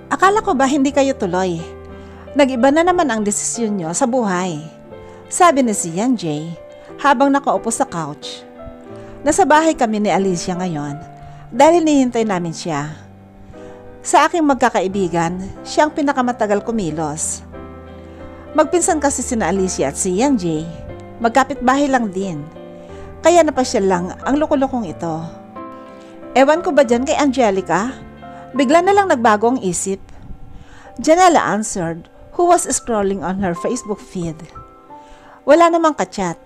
Akala ko ba hindi kayo tuloy? Nag-iba na naman ang desisyon nyo sa buhay. Sabi ni si Yan Jay habang nakaupo sa couch. Nasa bahay kami ni Alicia ngayon dahil hinihintay namin siya. Sa aking magkakaibigan, siya ang pinakamatagal kumilos. Magpinsan kasi sina Alicia at si Yan Jay. Magkapit-bahay lang din. Kaya napasyal lang ang lukulukong ito. Ewan ko ba dyan kay Angelica? Bigla na lang nagbago ang isip. Janela answered, who was scrolling on her Facebook feed. Wala namang kachat.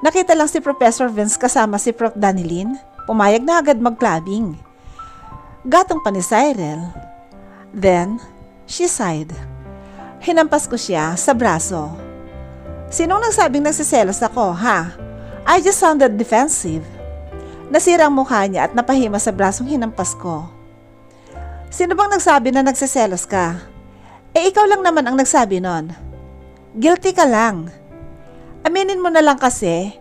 Nakita lang si Professor Vince kasama si Prof. Danilin. Pumayag na agad mag-clubbing. Gatong pa ni Cyril. Then, she sighed. Hinampas ko siya sa braso. Sinong nagsabing nagsiselos ako, ha? I just sounded defensive. Nasira ang mukha niya at napahima sa brasong hinampas ko. Sino bang nagsabi na nagsiselos ka? Ikaw lang naman ang nagsabi nun. Guilty ka lang. Aminin mo na lang kasi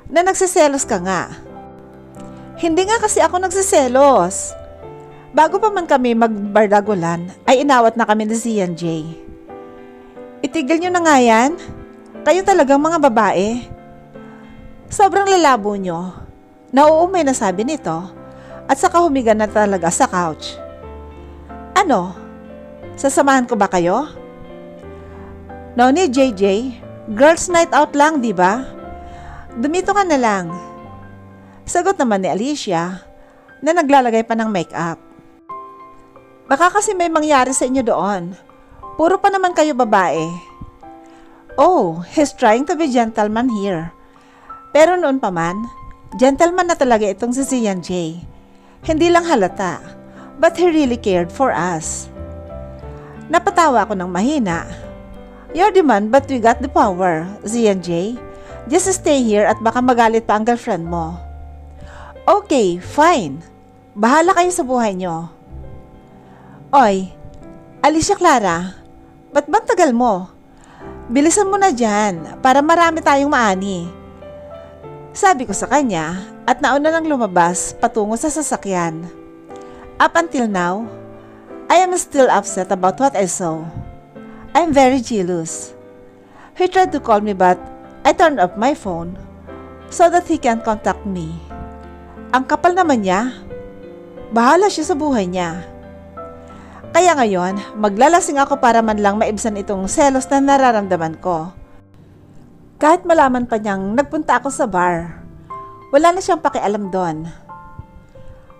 na nagsiselos ka nga. Hindi nga kasi ako nagsiselos. Bago pa man kami magbardagulan, ay inawat na kami ni Zian J. Itigil nyo na nga yan. Kayo talagang mga babae. Sobrang lalabo nyo. Nauumay na sabi nito at saka humiga na talaga sa couch. Ano? Sasamahan ko ba kayo? No ni JJ, girls night out lang, di ba? Dumito ka na lang. Sagot naman ni Alicia na naglalagay pa ng makeup. Baka kasi may mangyari sa inyo doon. Puro pa naman kayo babae. Oh, he's trying to be gentleman here. Pero noon pa man, gentleman na talaga itong si Zian J. Hindi lang halata, but he really cared for us. Napatawa ako ng mahina. You're the man but we got the power, Zian J. Just stay here at baka magalit pa ang girlfriend mo. Okay, fine. Bahala kayo sa buhay nyo. Oy, Alicia Clara, ba't bang tagal mo? Bilisan mo na dyan para marami tayong maani. Sabi ko sa kanya at nauna nang lumabas patungo sa sasakyan. Up until now, I am still upset about what I saw. I'm very jealous. He tried to call me but I turned off my phone so that he can contact me. Ang kapal naman niya. Bahala siya sa buhay niya. Kaya ngayon, maglalasing ako para man lang maibsan itong selos na nararamdaman ko. Kahit malaman pa niyang nagpunta ako sa bar, wala na siyang pakialam doon.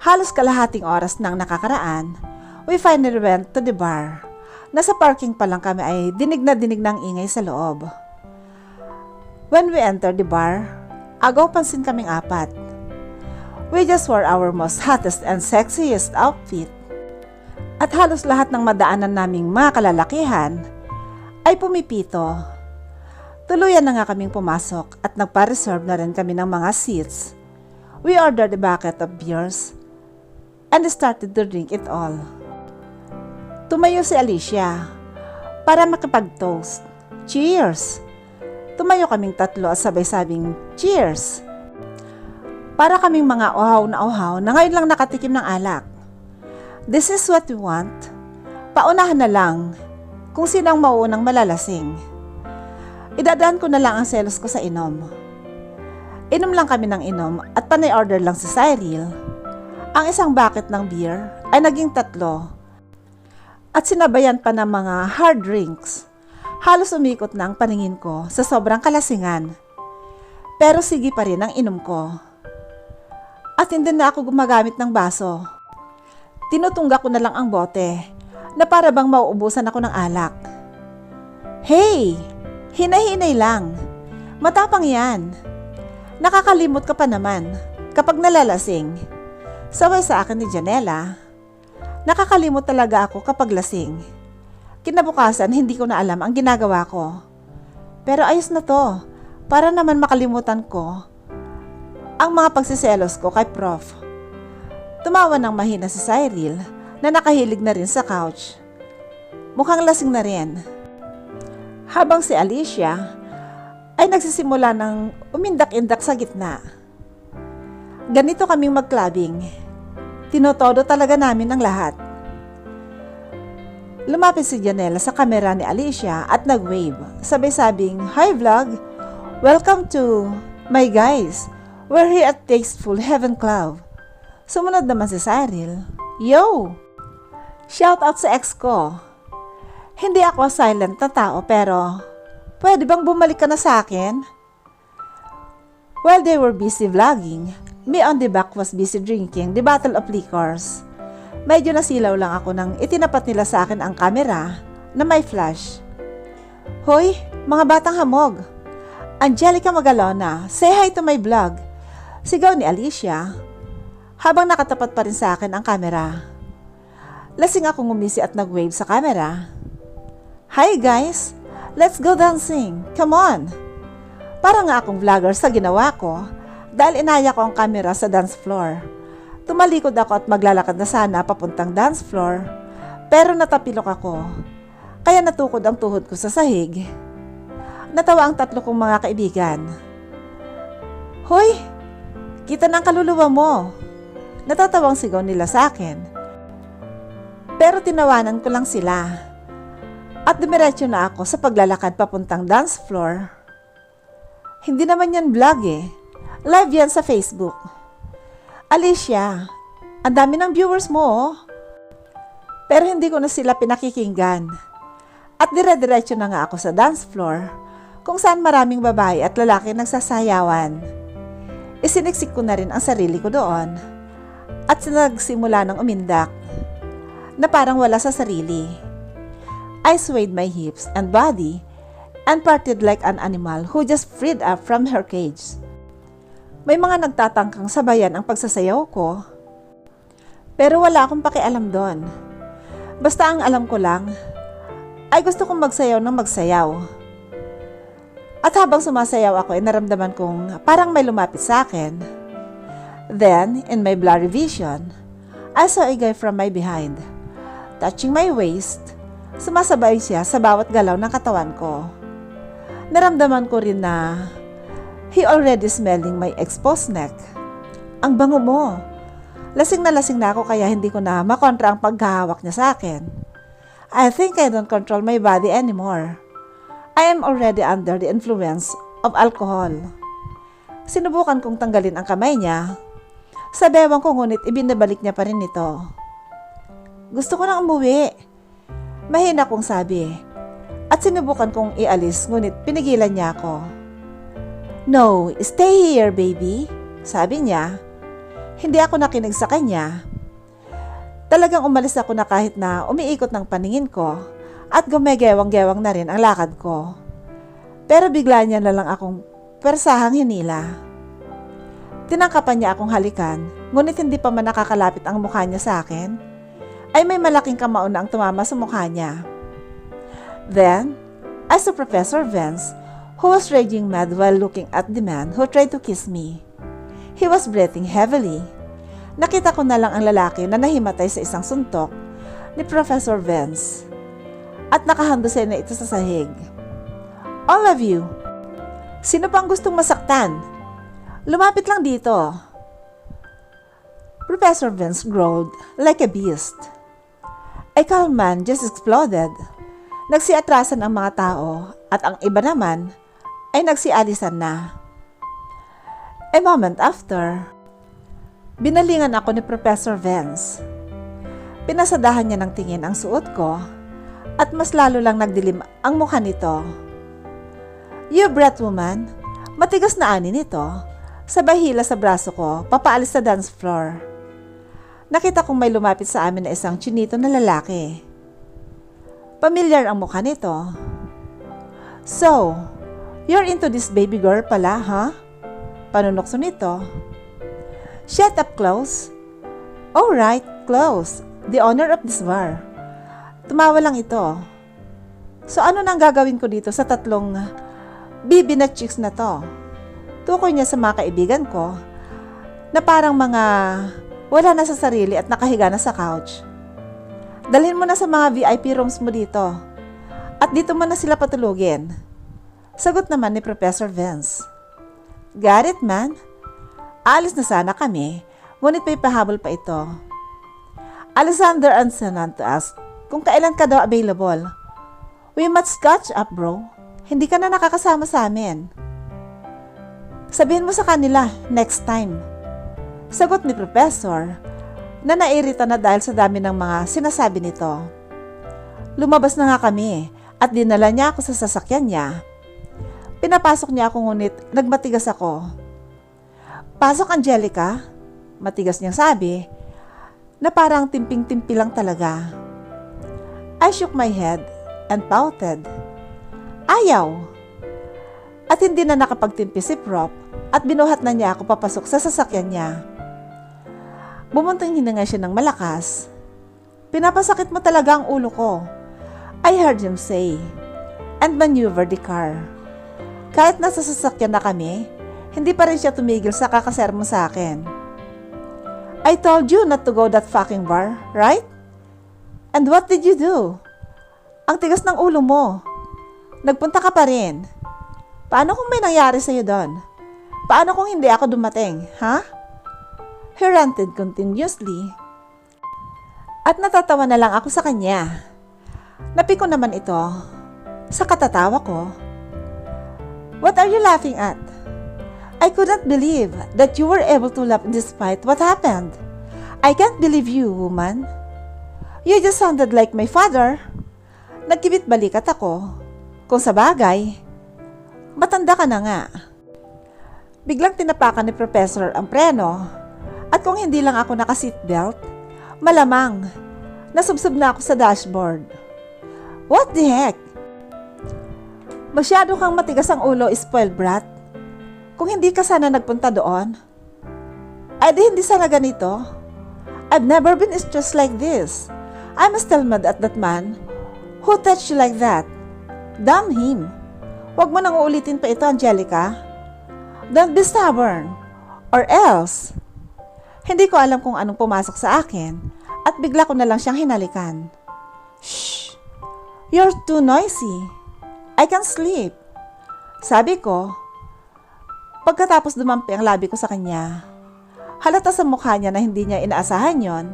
Halos kalahating oras nang nakakaraan, we finally went to the bar. Nasa parking pa lang kami ay dinig na dinig ng ingay sa loob. When we entered the bar, agaw pansin kaming apat. We just wore our most hottest and sexiest outfit. At halos lahat ng madaanan naming mga kalalakihan ay pumipito. Tuluyan na nga kaming pumasok at nagpa-reserve na rin kami ng mga seats. We ordered a bucket of beers and started to drink it all. Tumayo si Alicia para makipag-toast. Cheers! Tumayo kaming tatlo at sabay-sabing cheers! Para kaming mga uhaw na ngayon lang nakatikim ng alak. This is what we want. Paunahan na lang kung sino ang mauunang malalasing. Idadaan ko na lang ang selos ko sa inom. Inom lang kami ng inom at panay order lang si Cyril. Ang isang bucket ng beer ay naging 3. At sinabayan pa ng mga hard drinks. Halos umikot na ang paningin ko sa sobrang kalasingan. Pero sige pa rin ang inom ko. At hindi na ako gumagamit ng baso. Tinutungga ko na lang ang bote na para bang mauubusan ako ng alak. Hey! Hinay-hinay lang. Matapang yan. Nakakalimot ka pa naman kapag nalalasing. Saway sa akin ni Janela. Nakakalimot talaga ako kapag lasing. Kinabukasan hindi ko na alam ang ginagawa ko. Pero ayos na to. Para naman makalimutan ko ang mga pagsiselos ko kay Prof. Tumawa ng mahina si Cyril na nakahilig na rin sa couch. Mukhang lasing na rin. Habang si Alicia ay nagsisimula ng umindak-indak sa gitna. Ganito kaming mag-clubbing. Tinotodo talaga namin ang lahat. Lumapit si Janela sa kamera ni Alicia at nag-wave. Sabay-sabing, "Hi vlog! Welcome to my guys! We're here at Tasteful Heaven Club." Sumunod naman si Cyril, "Yo! Shout out sa ex ko. Hindi ako silent na tao pero pwede bang bumalik ka na sa akin?" While they were busy vlogging, me on the back was busy drinking the bottle of liquors. Medyo nasilaw lang ako nang itinapat nila sa akin ang kamera na may flash. "Hoy, mga batang hamog! Angelica Magalona, say hi to my vlog!" Sigaw ni Alicia habang nakatapat pa rin sa akin ang kamera. Lasing akong ngumisi at nag-wave sa kamera. "Hi guys! Let's go dancing! Come on!" Para nga akong vlogger sa ginawa ko dahil inaya ko ang kamera sa dance floor. Tumalikod ako at maglalakad na sana papuntang dance floor pero natapilok ako. Kaya natukod ang tuhod ko sa sahig. Natawa ang tatlo kong mga kaibigan. "Hoy! Kita ng kaluluwa mo!" Natatawang sigaw nila sa akin. Pero tinawanan ko lang sila. At dumiretso na ako sa paglalakad papuntang dance floor. Hindi naman yan vlog eh. Live yan sa Facebook. "Alicia, ang dami ng viewers mo oh." Pero hindi ko na sila pinakikinggan. At dire-diretso na nga ako sa dance floor kung saan maraming babae at lalaki nagsasayawan. Isiniksik ko na rin ang sarili ko doon at nagsimula ng umindak na parang wala sa sarili. I swayed my hips and body and parted like an animal who just freed up from her cage. May mga nagtatangkang sabayan ang pagsasayaw ko, pero wala akong pakialam doon. Basta ang alam ko lang ay gusto kong magsayaw ng magsayaw. At habang sumasayaw ako ay naramdaman kong parang may lumapit sa akin. Then, in my blurry vision, I saw a guy from my behind. Touching my waist, sumasabay siya sa bawat galaw ng katawan ko. Naramdaman ko rin na he already smelling my exposed neck. "Ang bango mo." Lasing na ako kaya hindi ko na makontra ang paghahawak niya sa akin. I think I don't control my body anymore. I am already under the influence of alcohol. Sinubukan kong tanggalin ang kamay niya. Sa bewang ko ngunit ibinabalik niya pa rin ito. "Gusto ko nang umuwi." Mahina kong sabi. At sinubukan kong ialis ngunit pinigilan niya ako. "No, stay here baby," sabi niya. Hindi ako nakinig sa kanya. Talagang umalis ako na kahit na umiikot ng paningin ko at gumegewang-gewang na rin ang lakad ko. Pero bigla niya na lang akong persahang hinila. Tinangkapan niya akong halikan, ngunit hindi pa man nakakalapit ang mukha niya sa akin, ay may malaking kamao na ang tumama sa mukha niya. Then, I saw Professor Vance, who was raging mad while looking at the man who tried to kiss me. He was breathing heavily. Nakita ko na lang ang lalaki na nahimatay sa isang suntok ni Professor Vance at nakahandusay na ito sa sahig. "All of you, sino pang gustong masaktan? Lumapit lang dito." Professor Vance growled like a beast. A calm man just exploded. Nagsiatrasan ang mga tao at ang iba naman ay nagsialisan na. A moment after, binalingan ako ni Professor Vance. Pinasadahan niya ng tingin ang suot ko at mas lalo lang nagdilim ang mukha nito. "You brat woman," matigas na ani nito, sabay hila sa braso ko papaalis sa dance floor. Nakita kong may lumapit sa amin na isang chinito na lalaki. Pamilyar ang mukha nito. "So, you're into this baby girl pala, huh?" Panunokso nito. "Shut up, Klaus." "Alright, Klaus, the owner of this bar." Tumawa lang ito. "So ano nang gagawin ko dito sa tatlong bibi na chicks na to?" Tukoy niya sa mga kaibigan ko na parang mga wala na sa sarili at nakahiga na sa couch. "Dalhin mo na sa mga VIP rooms mo dito at dito mo na sila patulugin." Sagot naman ni Professor Vance. "Got it, man." Alis na sana kami, ngunit may pahabol pa ito. "Alexander and Sanant asked kung kailan ka daw available. We must catch up, bro. Hindi ka na nakakasama sa amin. Sabihin mo sa kanila next time. Sagot ni Professor na nairita na dahil sa dami ng mga sinasabi nito. Lumabas na nga kami at dinala niya ako sa sasakyan niya. Pinapasok niya ako ngunit nagmatigas ako. Pasok, Angelica, matigas niyang sabi na parang timping-timpi lang talaga. I shook my head and pouted. Ayaw. At hindi na nakapagtimpi si Prof at binuhat na niya ako papasok sa sasakyan niya. Bumuntong hininga siya ng malakas. Pinapasakit mo talaga ang ulo ko, I heard him say, and maneuvered the car. Kahit nasa sasakyan na kami, hindi pa rin siya tumigil sa kakasermon sa akin. I told you not to go that fucking bar, right? And what did you do? Ang tigas ng ulo mo. Nagpunta ka pa rin. Paano kung may nangyari sa'yo doon? Paano kung hindi ako dumating, ha? He ranted continuously. At natatawa na lang ako sa kanya. Napiko naman ito sa katatawa ko. What are you laughing at? I couldn't believe that you were able to laugh despite what happened. I can't believe you, woman. You just sounded like my father. Nagkibit balikat ako. Kung sa bagay, matanda ka na nga. Biglang tinapakan ni Professor ang preno at kung hindi lang ako naka-seatbelt, malamang nasubsob na ako sa dashboard. What the heck? Masyado kang matigas ang ulo, spoiled brat. Kung hindi ka sana nagpunta doon, ay di hindi sana ganito. I've never been stressed like this. I'm still mad at that man who touched you like that. Damn him. Huwag mo nang uulitin pa ito, Angelica. Don't be stubborn. Or else. Hindi ko alam kung anong pumasok sa akin at bigla ko na lang siyang hinalikan. Shh! You're too noisy. I can't sleep. Sabi ko, pagkatapos dumampi ang labi ko sa kanya. Halata sa mukha niya na hindi niya inaasahan yon.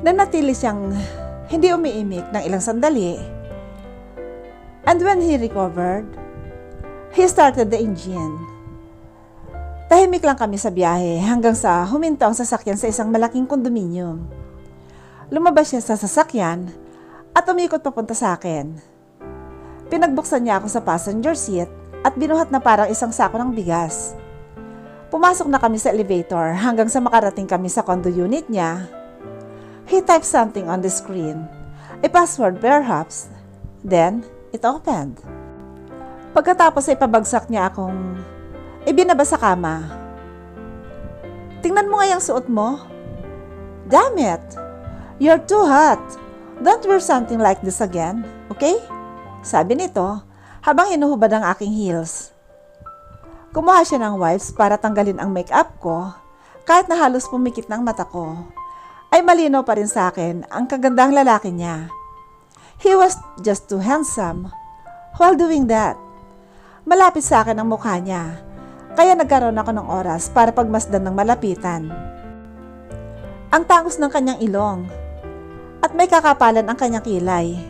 Nanatili siyang hindi umiimik ng ilang sandali. And when he recovered, he started the engine. Tahimik lang kami sa biyahe hanggang sa huminto ang sasakyan sa isang malaking kondominium. Lumabas siya sa sasakyan at umikot papunta sa akin. Pinagbuksan niya ako sa passenger seat at binuhat na parang isang sako ng bigas. Pumasok na kami sa elevator hanggang sa makarating kami sa condo unit niya. He typed something on the screen, a password perhaps. Then, it opened. Pagkatapos ay pabagsak niya akong ibinaba sa kama. Tingnan mo nga yung suot mo. Damn it! You're too hot. Don't wear something like this again, okay? Sabi nito habang hinuhubad ang aking heels. Kumuha siya ng wipes para tanggalin ang makeup ko kahit na halos pumikit ng mata ko. Ay malinaw pa rin sa akin ang kagandang lalaki niya. He was just too handsome. While doing that, malapit sa akin ang mukha niya, kaya nagkaroon ako ng oras para pagmasdan ng malapitan. Ang tangos ng kanyang ilong, at may kakapalan ang kanyang kilay,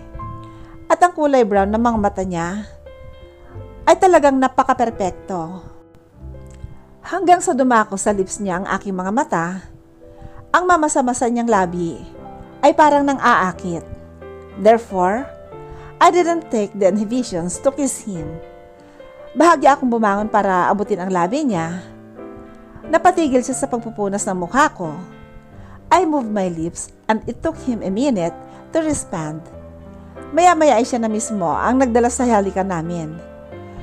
at ang kulay brown ng mga mata niya, ay talagang napaka-perpekto. Hanggang sa dumako sa lips niya ang aking mga mata, ang mamasa-masa niyang labi ay parang nang aakit. Therefore, I didn't take the inhibitions to kiss him. Bahagya akong bumangon para abutin ang labi niya. Napatigil siya sa pagpupunas ng mukha ko. I moved my lips and it took him a minute to respond. Maya-maya ay siya na mismo ang nagdala sa halikan namin.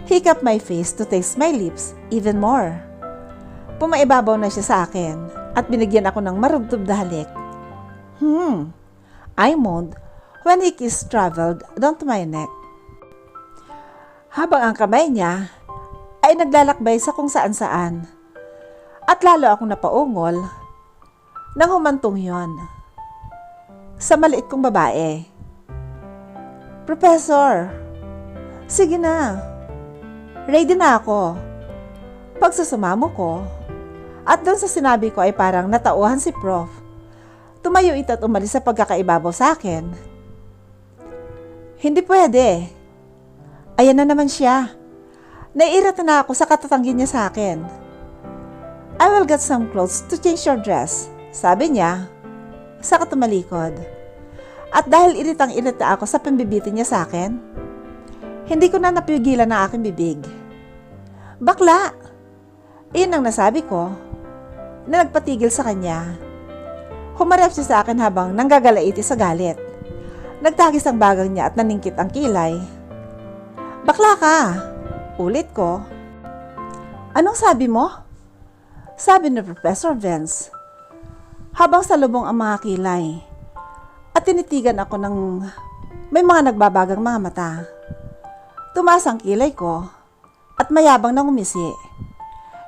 He cupped my face to taste my lips even more. Pumaibabaw na siya sa akin at binigyan ako ng marubtob na halik. I moaned when his kiss traveled down to my neck. Habang ang kamay niya ay naglalakbay sa kung saan-saan. At lalo akong napaungol nang humantong yon sa maliit kong babae. Professor, sige na. Ready na ako. Pagsusumamo ko, at doon sa sinabi ko ay parang natauhan si Prof. Tumayo ito at umalis sa pagkakaibabaw sa akin. Hindi pwede. Ayan na naman siya. Naiirita na ako sa katatanggi niya sa akin. I will get some clothes to change your dress, sabi niya. Saka tumalikod. At dahil iritang-irita ako sa pambibitin niya sa akin, hindi ko na napigilan ang aking bibig. Bakla! Iyon ang nasabi ko na nagpatigil sa kanya. Humarap siya sa akin habang nanggagalaiti sa galit. Nagtagis ang bagang niya at naningkit ang kilay. Bakla ka! Ulit ko. Anong sabi mo? Sabi ni Professor Vince. Habang salubong ang mga kilay. At tinitigan ako ng may mga nagbabagang mga mata. Tumaas ang kilay ko at mayabang nang umisi.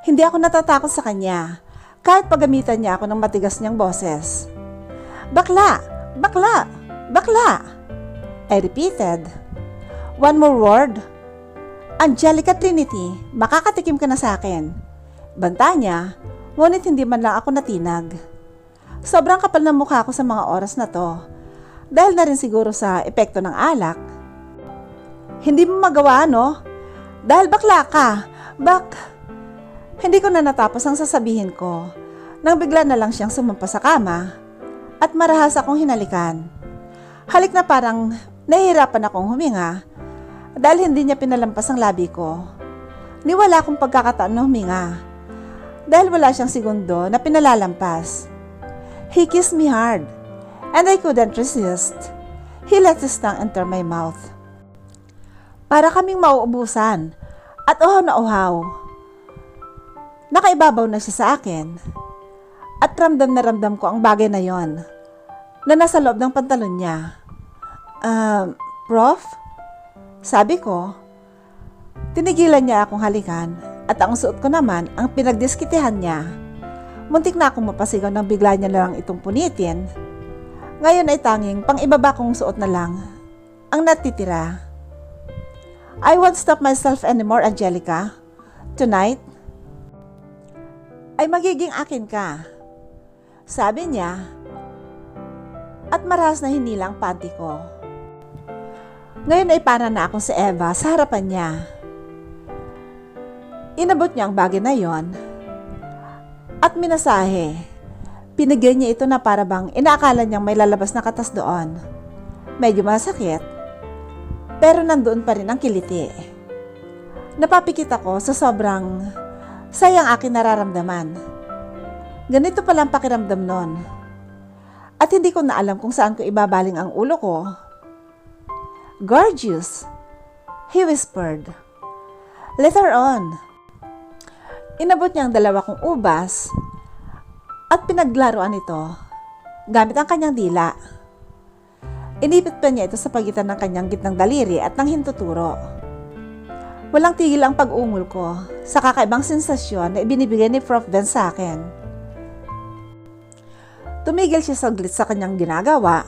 Hindi ako natatakot sa kanya kahit paggamitan niya ako ng matigas niyang boses. Bakla! Bakla! Bakla! I repeated. One more word. Angelica Trinity, makakatikim ka na sa akin. Banta niya, ngunit hindi man lang ako natinag. Sobrang kapal ng mukha ko sa mga oras na to. Dahil na rin siguro sa epekto ng alak. Hindi mo magawa, no? Dahil bakla ka. Hindi ko na natapos ang sasabihin ko nang bigla na lang siyang sumampa sa kama at marahas akong hinalikan. Halik na parang nahihirapan akong huminga dahil hindi niya pinalampas ang labi ko. Niwala akong pagkakataon na huminga dahil wala siyang segundo na pinalalampas. He kissed me hard and I couldn't resist. He let his tongue enter my mouth. Para kaming mauubusan at uhaw na uhaw. Nakaibabaw na siya sa akin at ramdam na ramdam ko ang bagay na yon na nasa loob ng pantalon niya. Prof? Sabi ko. Tinigilan niya akong halikan at ang suot ko naman ang pinagdiskitehan niya. Muntik na akong mapasigaw nang bigla niya lang itong punitin. Ngayon ay tanging pang-ibaba kong suot na lang ang natitira. I won't stop myself anymore, Angelica. Tonight, ay magiging akin ka. Sabi niya at marahas na hinila ang panty ko. Ngayon ay para na akong si Eva sa harapan niya. Inabot niya ang bagay na yon at minasahe. Pinigay niya ito na para bang inaakala niyang may lalabas na katas doon. Medyo masakit, pero nandoon pa rin ang kiliti. Napapikit ako sa sobrang sayang aking nararamdaman. Ganito pala ang pakiramdam nun. At hindi ko na alam kung saan ko ibabaling ang ulo ko. Gorgeous, he whispered. Later on, inabot niya ang dalawa kong ubas at pinaglaruan ito gamit ang kanyang dila. Inipit pa niya ito sa pagitan ng kanyang gitnang daliri at ng hintuturo. Walang tigil ang pag-ungol ko sa kakaibang sensasyon na ibinibigay ni Prof. Vince sa akin. Tumigil siya saglit sa kanyang ginagawa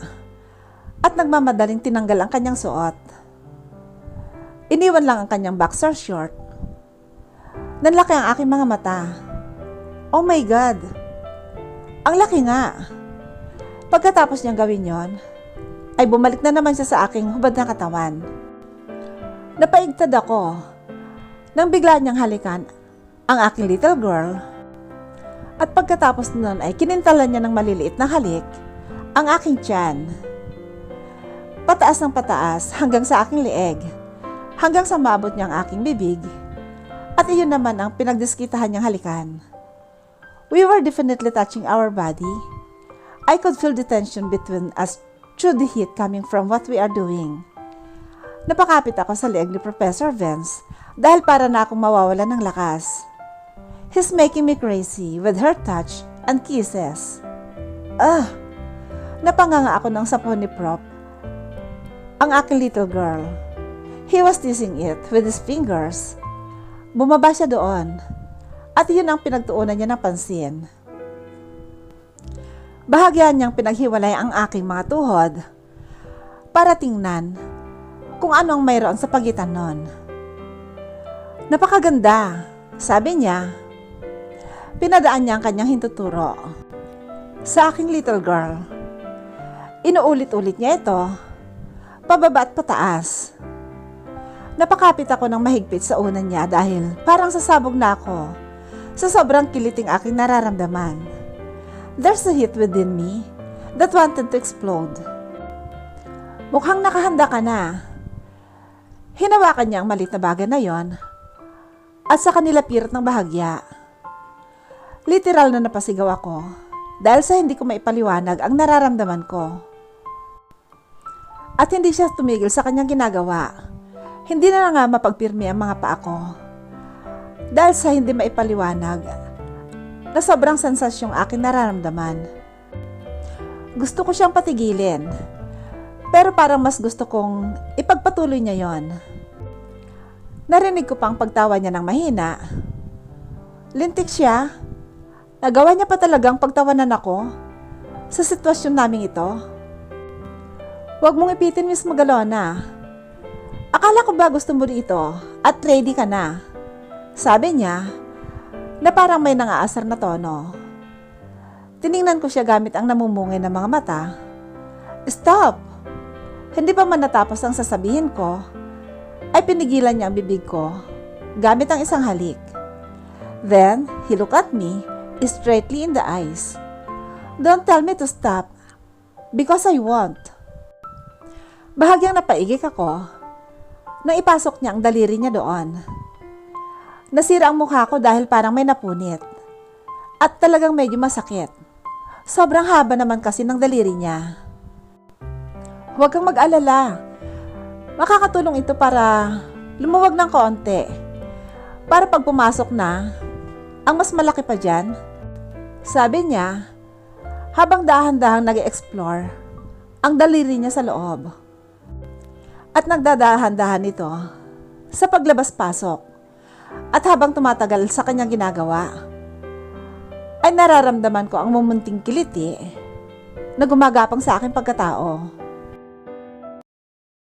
at nagmamadaling tinanggal ang kanyang suot. Iniwan lang ang kanyang boxer short. Nanlaki ang aking mga mata. Oh my God! Ang laki nga! Pagkatapos niyang gawin yon, ay bumalik na naman siya sa aking hubad na katawan. Napaigtad ako nang bigla niyang halikan ang aking little girl. At pagkatapos nun ay kinintalan niya ng maliliit na halik ang aking tiyan. Pataas ng pataas hanggang sa aking leeg, hanggang sa maabot niya ang aking bibig. At iyon naman ang pinagdiskitahan niyang halikan. We were definitely touching our body. I could feel the tension between us through the heat coming from what we are doing. Napakapit ako sa leeg ni Professor Vince dahil para na akong mawawalan ng lakas. He's making me crazy with her touch and kisses. Napanganga ako ng sapon ni Prof. Ang aking little girl. He was teasing it with his fingers. Bumaba siya doon at yun ang pinagtuunan niya ng pansin. Bahagyan niyang pinaghiwalay ang aking mga tuhod para tingnan kung ano ang mayroon sa pagitan nun. Napakaganda, sabi niya. Pinadaan niya ang kanyang hintuturo sa aking little girl Inuulit-ulit niya ito, pababa at pataas. Napakapit ako ng mahigpit sa unan niya dahil parang sasabog na ako sa sobrang kiliting aking nararamdaman. There's a heat within me that wanted to explode. Mukhang nakahanda ka na. Hinawakan niya ang maliit na bagay na yon at sa kanila pirat ng bahagya. Literal na napasigaw ako dahil sa hindi ko maipaliwanag ang nararamdaman ko. At hindi siya tumigil sa kanyang ginagawa. Hindi na nga mapagpirmi ang mga paa ko. Dahil sa hindi maipaliwanag na sobrang sensasyong aking nararamdaman. Gusto ko siyang patigilin. Pero parang mas gusto kong ipagpatuloy niya yon. Narinig ko pang pagtawa niya ng mahina. Lintik siya. Nagawa niya pa talagang pagtawanan ako sa sitwasyon naming ito. Huwag mong ipitin, Miss Magalona. Akala ko ba gusto mo dito at ready ka na? Sabi niya na parang may nangaasar na tono. Tiningnan ko siya gamit ang namumungay ng mga mata. Stop! Hindi pa man natapos ang sasabihin ko, ay pinigilan niya ang bibig ko gamit ang isang halik. Then, he looked at me straightly in the eyes. Don't tell me to stop because I won't. Bahagyang napaigik ako nang ipasok niya ang daliri niya doon. Nasira ang mukha ko dahil parang may napunit at talagang medyo masakit. Sobrang haba naman kasi ng daliri niya. Huwag kang mag-alala. Makakatulong ito para lumuwag ng konti. Para pag pumasok na, ang mas malaki pa dyan. Sabi niya, habang dahan-dahang nag-explore ang daliri niya sa loob. At nagdadahan-dahan ito sa paglabas-pasok. At habang tumatagal sa kanyang ginagawa, ay nararamdaman ko ang mumunting kiliti na gumagapang sa aking pagkatao.